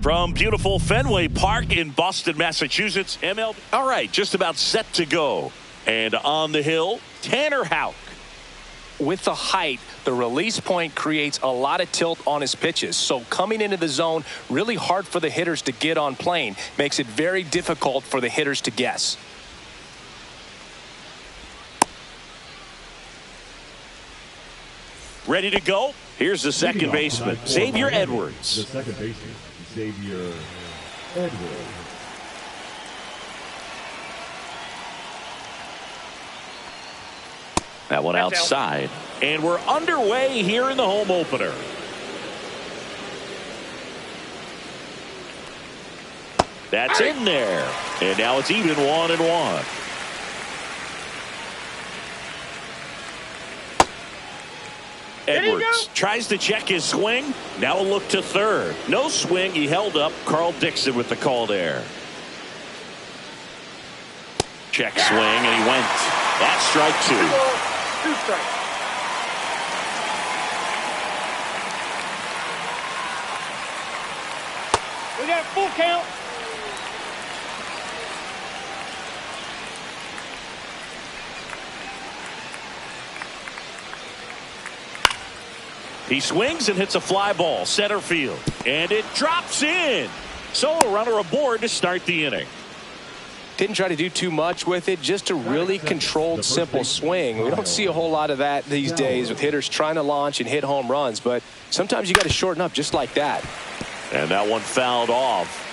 From beautiful Fenway Park in Boston, Massachusetts, MLB. All right, just about set to go. And on the hill, Tanner Houck. With the height, the release point creates a lot of tilt on his pitches. So coming into the zone, really hard for the hitters to get on plane. Makes it very difficult for the hitters to guess. Ready to go? Here's the second baseman, Xavier Edwards. The second baseman, Xavier Edwards. That one outside. And we're underway here in the home opener. That's in there. And now it's even 1-1. Edwards tries to check his swing. Now a look to third. No swing. He held up. Carl Dixon with the call there. Check swing, and he went. That's strike two. 2 strikes. We got a full count. He swings and hits a fly ball center field, and it drops in. So a runner aboard to start the inning. Didn't try to do too much with it, just a really controlled, simple swing. We don't see a whole lot of that these days with hitters trying to launch and hit home runs, but sometimes you got to shorten up just like that. And that one fouled off.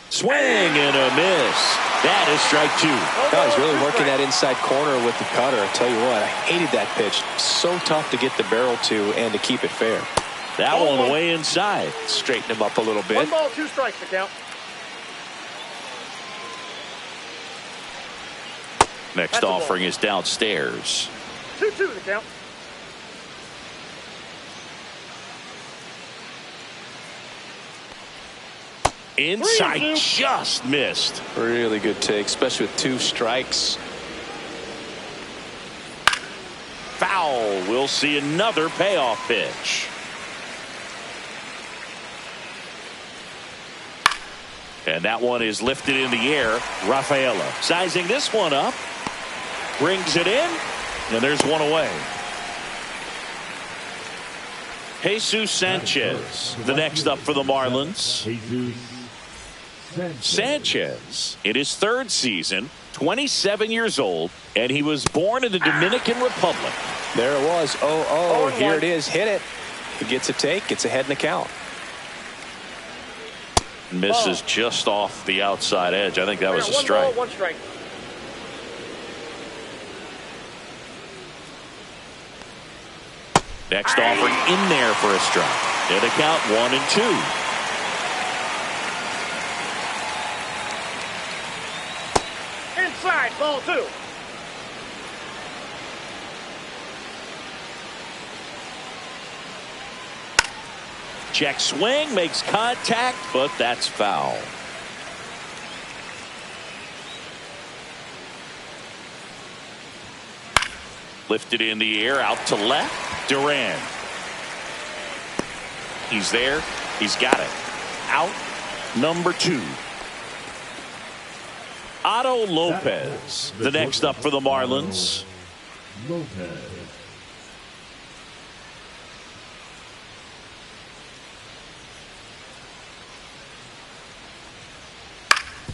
Swing and a miss. That is strike two. He's really working that inside corner with the cutter. I tell you what, I hated that pitch. So tough to get the barrel to and to keep it fair. That one way inside. Straighten him up a little bit. 1 ball, 2 strikes to count. Next offering is downstairs. 2-2 to count. Inside, just missed. Really good take, especially with 2 strikes. Foul. We'll see another payoff pitch. And that one is lifted in the air. Rafaela sizing this one up. Brings it in. And there's one away. Jesus Sanchez, the next up for the Marlins. Sanchez, in his 3rd season, 27 years old, and he was born in the Dominican Republic. There it was. Oh, here it is. Hit it. He gets a take, gets ahead in the count. Misses just off the outside edge. I think that was a strike. 1 ball, 1 strike. Next offering in there for a strike. And a count 1-2. Inside, ball 2. Check swing, makes contact, but that's foul. Lifted in the air, out to left. Duran. He's there. He's got it. Out number 2. Otto Lopez, the next up for the Marlins. Lopez.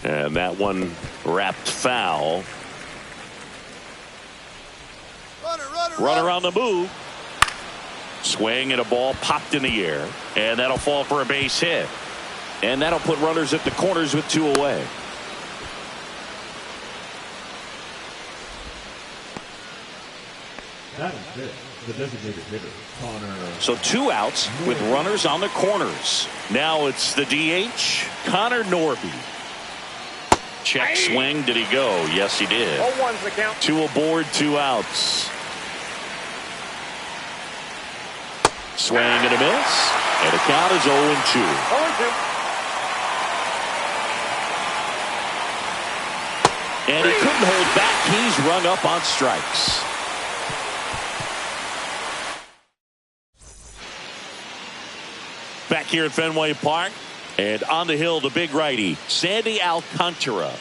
And that one wrapped foul. Runner on the move. Swing and a ball popped in the air. And that'll fall for a base hit. And that'll put runners at the corners with 2 away. That is it. The designated hitter, Connor. So 2 outs with runners on the corners. Now it's the DH, Connor Norby. Check swing. Did he go? Yes, he did. 0-1's the count. 2 aboard, 2 outs. Swing and a miss. And the count is 0-2. 0-2. And he couldn't hold back he's rung up on strikes. Back here at Fenway Park, and on the hill, the big righty, Sandy Alcantara.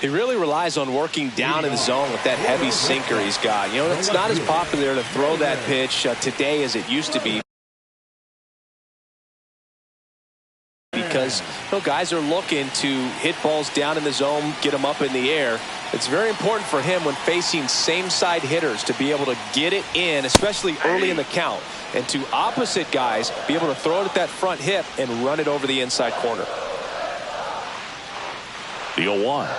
He really relies on working down in the zone with that heavy sinker he's got. You know, it's not as popular to throw that pitch today as it used to be, because guys are looking to hit balls down in the zone, get them up in the air. It's very important for him when facing same side hitters to be able to get it in, especially early in the count, and to opposite guys be able to throw it at that front hip and run it over the inside corner. The 0-1.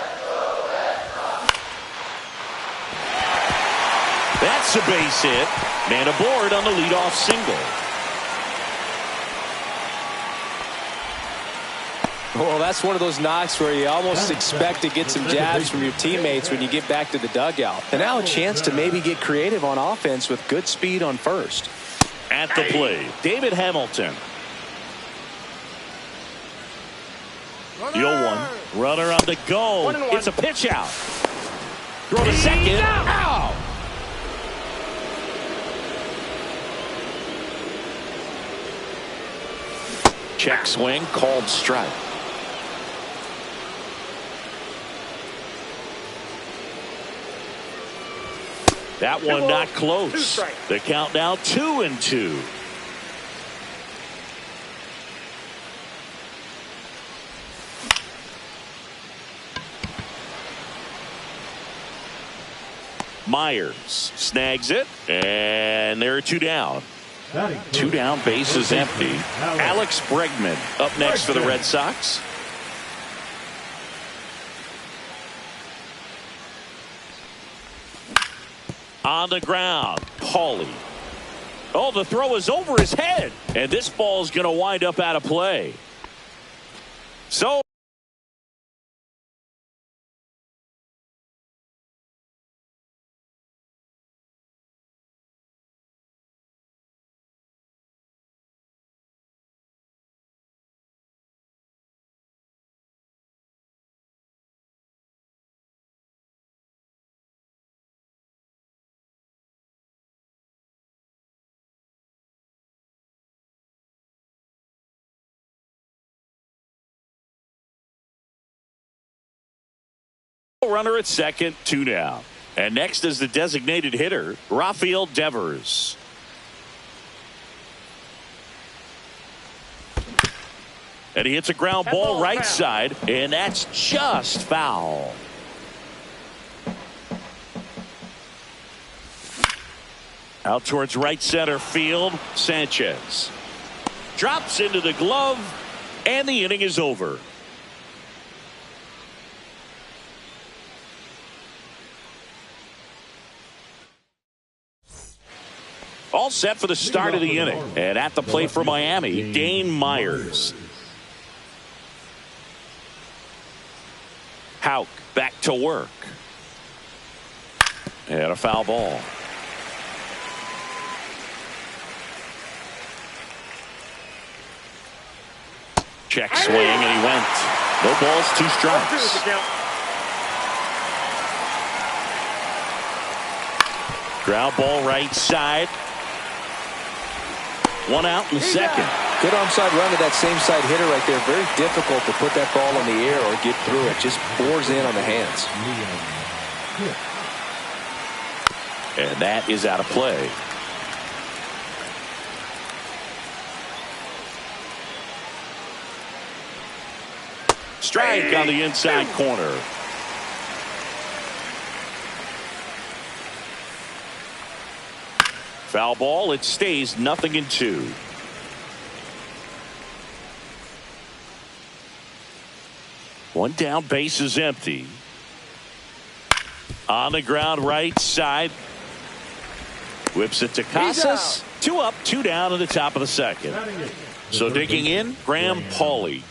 That's a base hit. Man aboard on the leadoff single. Well, that's one of those knocks where you almost expect to get some jabs from your teammates when you get back to the dugout. And now a chance to maybe get creative on offense with good speed on first. At the plate, David Hamilton. The 0-1. Runner on the go. It's a pitch out. Throw to second. Out. Check swing, called strike. That one not close. The count now 2-2. Myers snags it, and there are 2 down. 2 down, base is empty. Alex Bregman up next for the Red Sox. On the ground, Paulie. Oh, the throw is over his head, and this ball is going to wind up out of play. So runner at second, 2 down. And next is the designated hitter, Rafael Devers. And he hits a ground ball right side, and that's just foul. Out towards right center field, Sanchez drops into the glove, and the inning is over. All set for the start of the inning. And at the plate for Miami, Dane Myers. Houck back to work. And a foul ball. Check swing, and he went. No balls, 2 strikes. Ground ball right side. 1 out in the second. Good onside run to that same side hitter right there. Very difficult to put that ball in the air or get through it. Just bores in on the hands. And that is out of play. Strike on the inside corner. Foul ball. It stays 0-2. One down, base is empty. On the ground right side. Whips it to Casas. 2 up, 2 down in the top of the second. So digging in, Graham Paulie.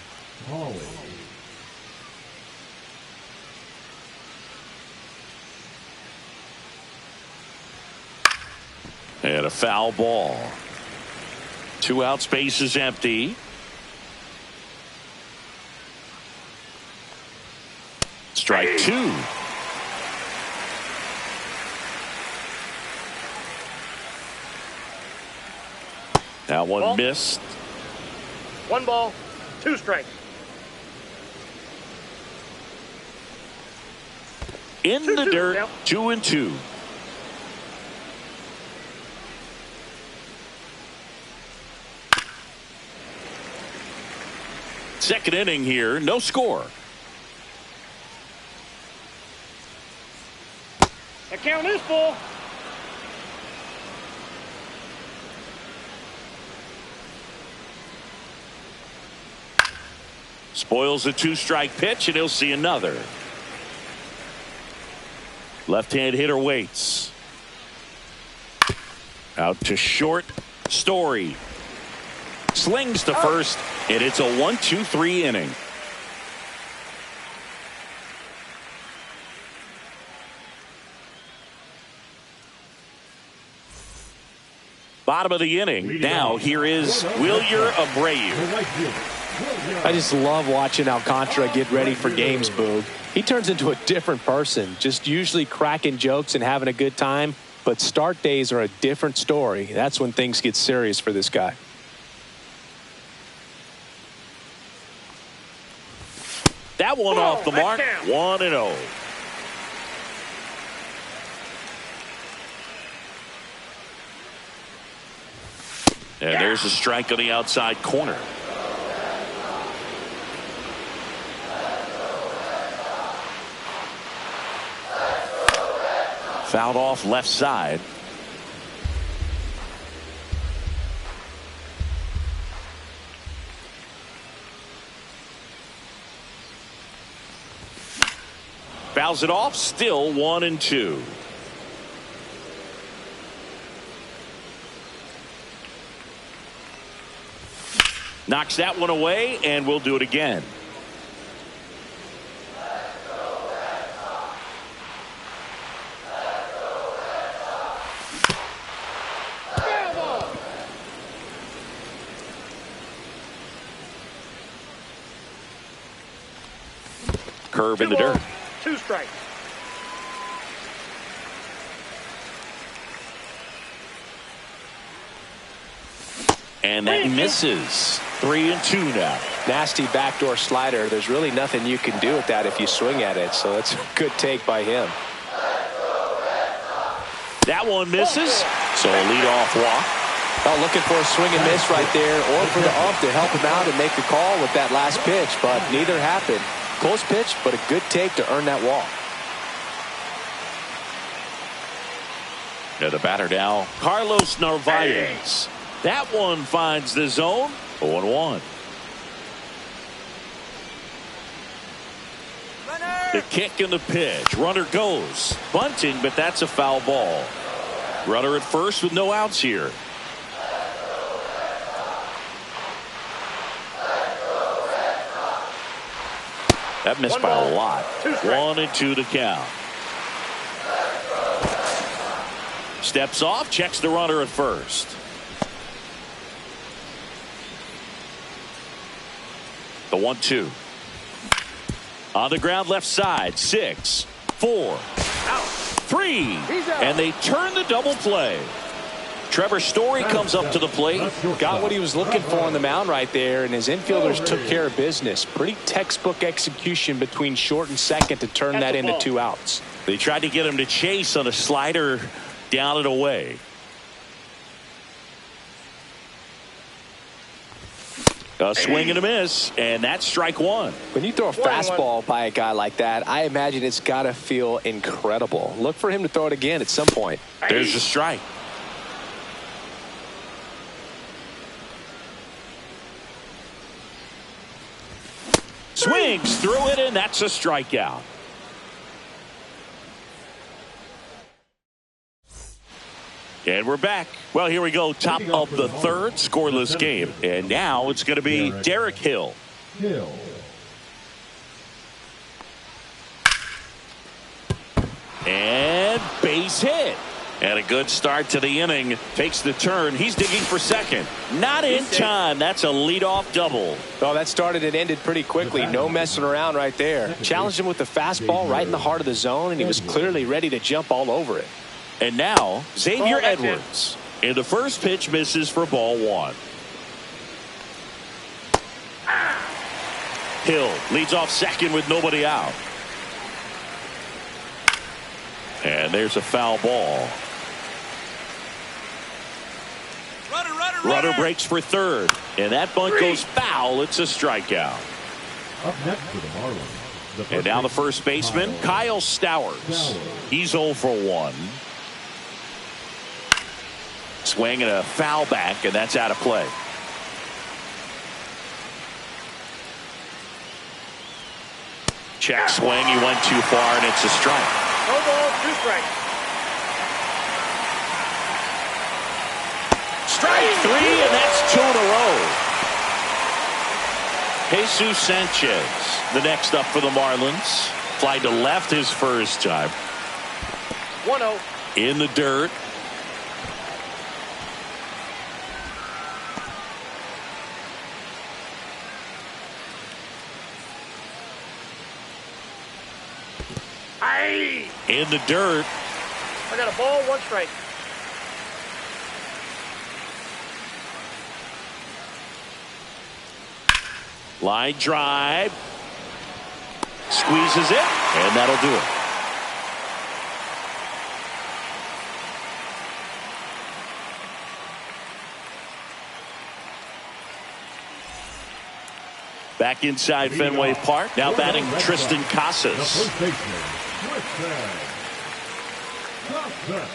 And a foul ball. 2 outs, base is empty. Strike 2. That one Ball. missed. 1 ball, 2 strikes. In the 2-2 dirt, count. 2-2. Second inning here, no score. The count is full. Spoils a 2-strike pitch, and he'll see another. Left-hand hitter waits. Out to short. Story slings to first, and it's a 1-2-3 inning. Bottom of the inning. Now here is Wilyer Abreu. I just love watching Alcantara get ready for games, Boog. He turns into a different person, just usually cracking jokes and having a good time. But start days are a different story. That's when things get serious for this guy. That one off the mark. 1-0. And there's a strike on the outside corner. Fouled off left side. Fouls it off, still 1-2. Knocks that one away, and we'll do it again. Curve in the dirt. 2 strikes. And that misses. 3-2 now. Nasty backdoor slider. There's really nothing you can do with that if you swing at it. So that's a good take by him. That one misses. So a leadoff walk. Oh, looking for a swing and miss right there, or for the ump to help him out and make the call with that last pitch, but neither happened. Close pitch, but a good take to earn that walk. Yeah, the batter now, Carlos Narvaez. That one finds the zone. 0-1. The kick and the pitch. Runner goes. Bunting, but that's a foul ball. Runner at first with no outs here. That missed by a lot. 1-2 to count. Steps off, checks the runner at first. The 1-2. On the ground left side. 6, 4, 3. And they turn the double play. Trevor Story comes up to the plate. Got what he was looking for on the mound right there, and his infielders took care of business. Pretty textbook execution between short and second to turn that into 2 outs. They tried to get him to chase on a slider down and away. A swing and a miss, and that's strike 1. When you throw a fastball by a guy like that, I imagine it's got to feel incredible. Look for him to throw it again at some point. There's a strike. Swings through it, and that's a strikeout. And we're back. Well, here we go. Top of the third, scoreless game. And now it's going to be Derek Hill. And base hit. And a good start to the inning. Takes the turn. He's digging for second. Not in time. That's a leadoff double. Oh, that started and ended pretty quickly. No messing around right there. Challenged him with the fastball right in the heart of the zone, and he was clearly ready to jump all over it. And now, Xavier Edwards. And the first pitch misses for ball one. Hill leads off second with nobody out. And there's a foul ball. Runner breaks for third. And that bunt goes foul. It's a strikeout. Up next for the Marlins. And now the first baseman, Kyle Stowers. He's 0 for 1. Swing and a foul back, and that's out of play. Check swing. He went too far, and it's a strike. No ball, 2 strikes. Strike 3, and that's 2 in a row. Jesus Sanchez, the next up for the Marlins. Fly to left his first time. 1-0. In the dirt. In the dirt. I got a ball, 1 strike. Line drive. Squeezes it, and that'll do it. Back inside Fenway Park. Now batting Tristan Casas. The first baseman, Tristan Casas.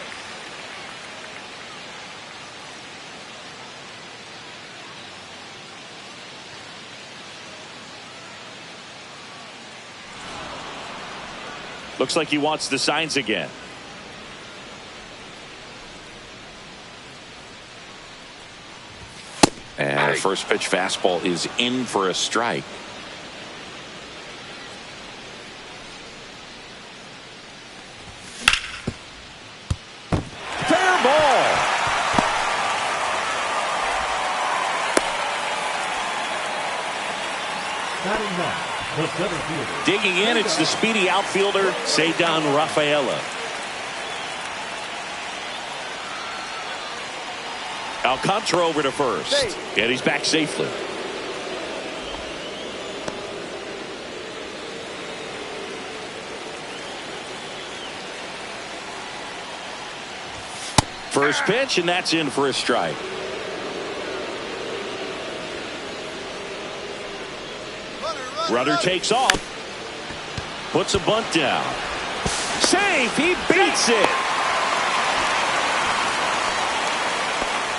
Looks like he wants the signs again. And the first pitch fastball is in for a strike. Fair ball. Batting now, the center fielder. Digging in, it's the speedy outfielder, Ceddanne Rafaela. Alcantara over to first. And he's back safely. First pitch, and that's in for a strike. Runner takes off. Puts a bunt down. Safe. He beats it.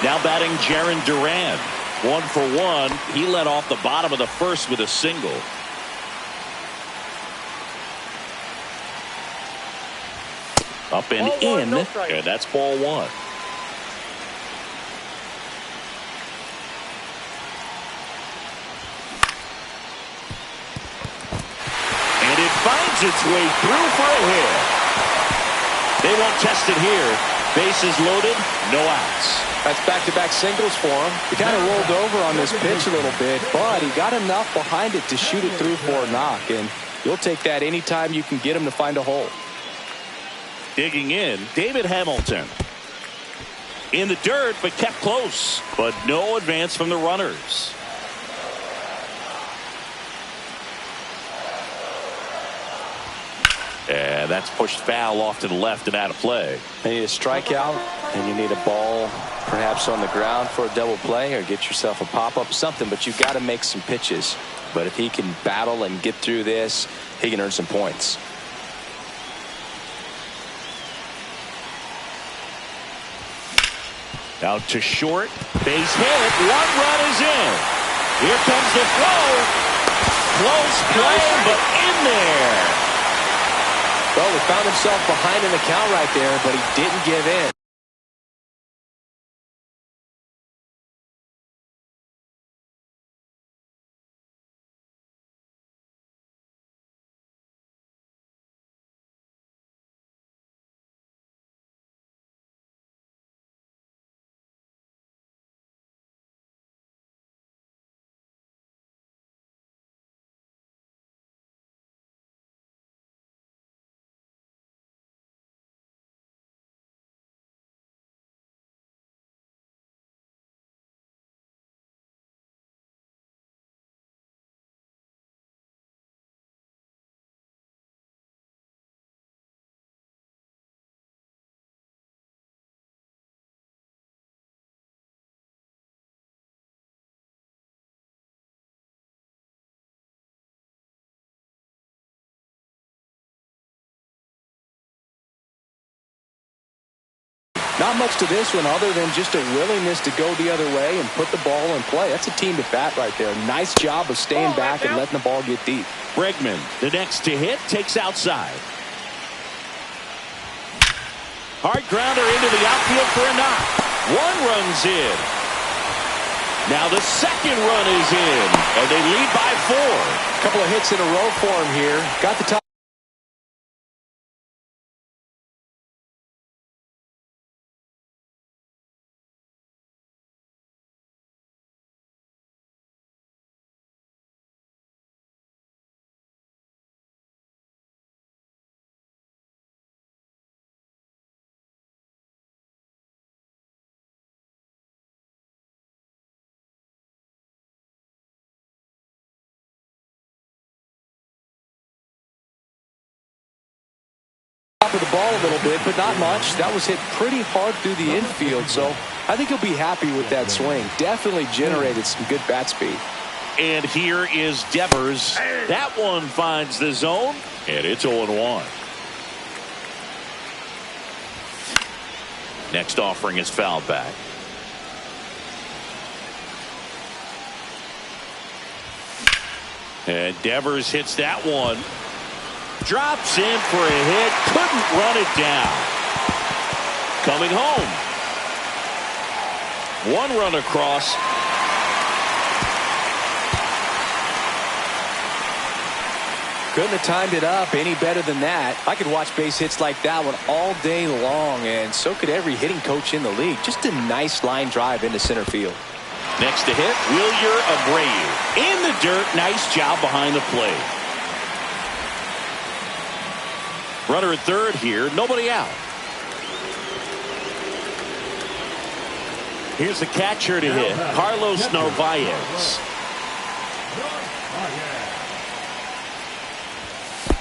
Now batting Jarren Duran. 1 for 1. He led off the bottom of the first with a single. Up and Ball 1, in. no strike. And that's ball 1. And it finds its way through for a hit. They won't test it here. Bases loaded, no outs. That's back-to-back singles for him. He kind of rolled over on this pitch a little bit, but he got enough behind it to shoot it through for a knock, and you'll take that anytime you can get him to find a hole. Digging in, David Hamilton. In the dirt, but kept close. But no advance from the runners. And that's pushed foul off to the left and out of play. You need a strikeout, and you need a ball perhaps on the ground for a double play, or get yourself a pop-up, something, but you've got to make some pitches. But if he can battle and get through this, he can earn some points. Out to short, base hit, 1 run is in. Here comes the throw. Close play, but in there. Well, he found himself behind in the count right there, but he didn't give in. Not much to this one other than just a willingness to go the other way and put the ball in play. That's a team at bat right there. Nice job of staying back and letting the ball get deep. Bregman, the next to hit, takes outside. Hard grounder into the outfield for a knock. One run's in. Now the second run is in, and they lead by 4. A couple of hits in a row for him here. Got the top. Of the ball a little bit, but not much. That was hit pretty hard through the infield, so I think he'll be happy with that swing. Definitely generated some good bat speed. And here is Devers. That one finds the zone, and it's 0-1. Next offering is fouled back. And Devers hits that one. Drops in for a hit. Couldn't run it down. Coming home. One run across. Couldn't have timed it up any better than that. I could watch base hits like that one all day long, and so could every hitting coach in the league. Just a nice line drive into center field. Next to hit, Wilyer Abreu. In the dirt. Nice job behind the plate. Runner at third here. Nobody out. Here's the catcher to hit. Carlos Narvaez.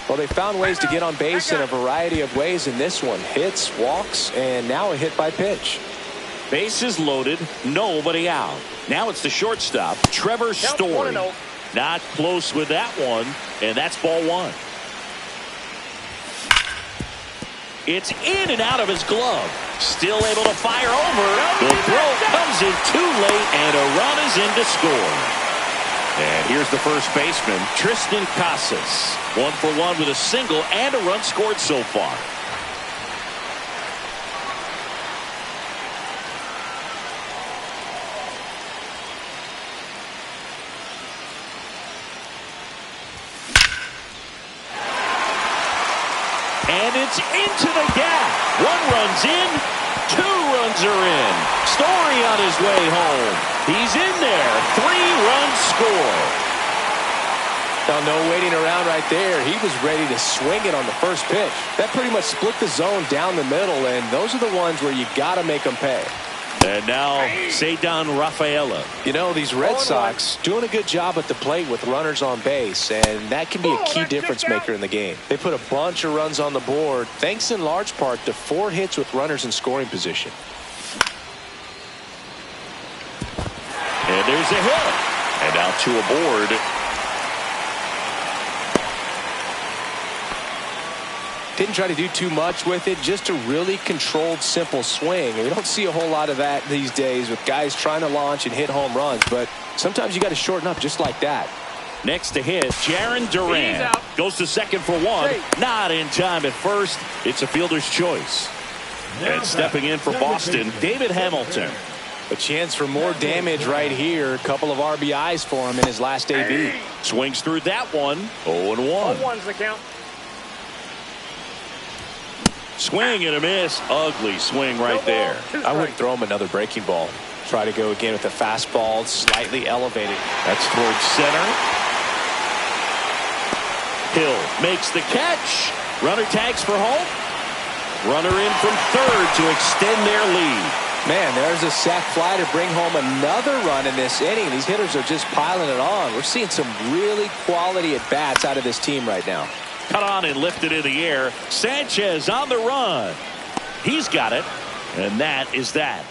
Well, they found ways to get on base in a variety of ways in this one. Hits, walks, and now a hit by pitch. Bases loaded. Nobody out. Now it's the shortstop, Trevor Story. Not close with that one, and that's ball 1. It's in and out of his glove. Still able to fire over. The throw comes in too late, and a run is in to score. And here's the first baseman, Tristan Casas. 1 for 1 with a single and a run scored so far. And it's into the gap. 1 run's in. 2 runs are in. Story on his way home. He's in there. 3-run score. Now, no waiting around right there. He was ready to swing it on the first pitch. That pretty much split the zone down the middle, and those are the ones where you got to make them pay. And now, Ceddanne Rafaela. You know, these Red Sox doing a good job at the plate with runners on base, and that can be a key difference maker in the game. They put a bunch of runs on the board, thanks in large part to 4 hits with runners in scoring position. And there's a hit. And now 2 aboard. Didn't try to do too much with it, just a really controlled, simple swing. We don't see a whole lot of that these days with guys trying to launch and hit home runs, but sometimes you got to shorten up just like that. Next to hit, Jarren Duran goes to second for 1. Not in time at first. It's a fielder's choice. And stepping in for Boston, David Hamilton. A chance for more damage right here. A couple of RBIs for him in his last AB. Swings through that one. 0-1. 0-1's the count. Swing and a miss. Ugly swing right there. I wouldn't throw him another breaking ball. Try to go again with a fastball slightly elevated. That's towards center. Hill makes the catch. Runner tags for home. Runner in from third to extend their lead. Man, there's a sac fly to bring home another run in this inning. These hitters are just piling it on. We're seeing some really quality at bats out of this team right now. Cut on and lifted in the air. Sanchez on the run. He's got it. And that is that.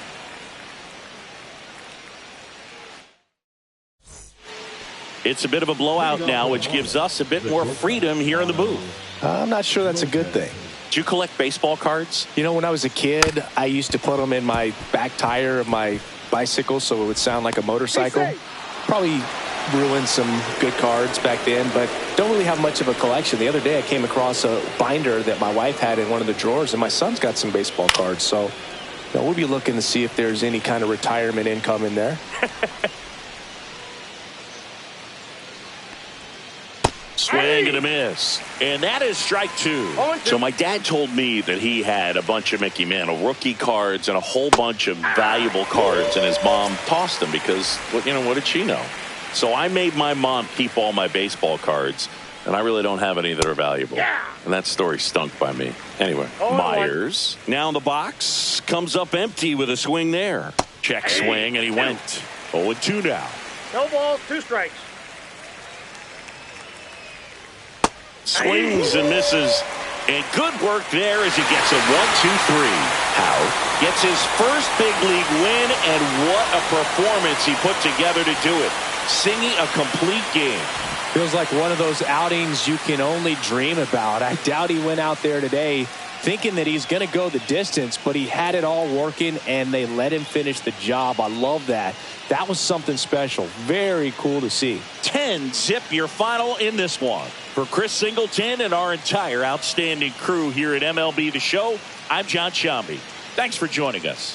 It's a bit of a blowout now, which gives us a bit more freedom here in the booth. I'm not sure that's a good thing. Do you collect baseball cards? You know, when I was a kid, I used to put them in my back tire of my bicycle so it would sound like a motorcycle. Probably ruined some good cards back then, but don't really have much of a collection. The other day I came across a binder that my wife had in one of the drawers, and my son's got some baseball cards. So we'll be looking to see if there's any kind of retirement income in there. Swing and a miss. And that is strike 2. So my dad told me that he had a bunch of Mickey Mantle rookie cards and a whole bunch of valuable cards, and his mom tossed them because, what did she know? So I made my mom keep all my baseball cards, and I really don't have any that are valuable. And that story stunk by me. Anyway, Myers now in the box, comes up empty with a swing there. Check swing, and he went 0-2 now. No balls, 2 strikes. Swings and misses, and good work there as he gets a 1-2-3. Howe gets his first big league win, and what a performance he put together to do it. Singing a complete game. Feels like one of those outings you can only dream about. I doubt he went out there today thinking that he's going to go the distance, but he had it all working, and they let him finish the job. I love that. That was something special. Very cool to see. 10-zip your final in this one. For Chris Singleton and our entire outstanding crew here at MLB The Show, I'm John Shambi. Thanks for joining us.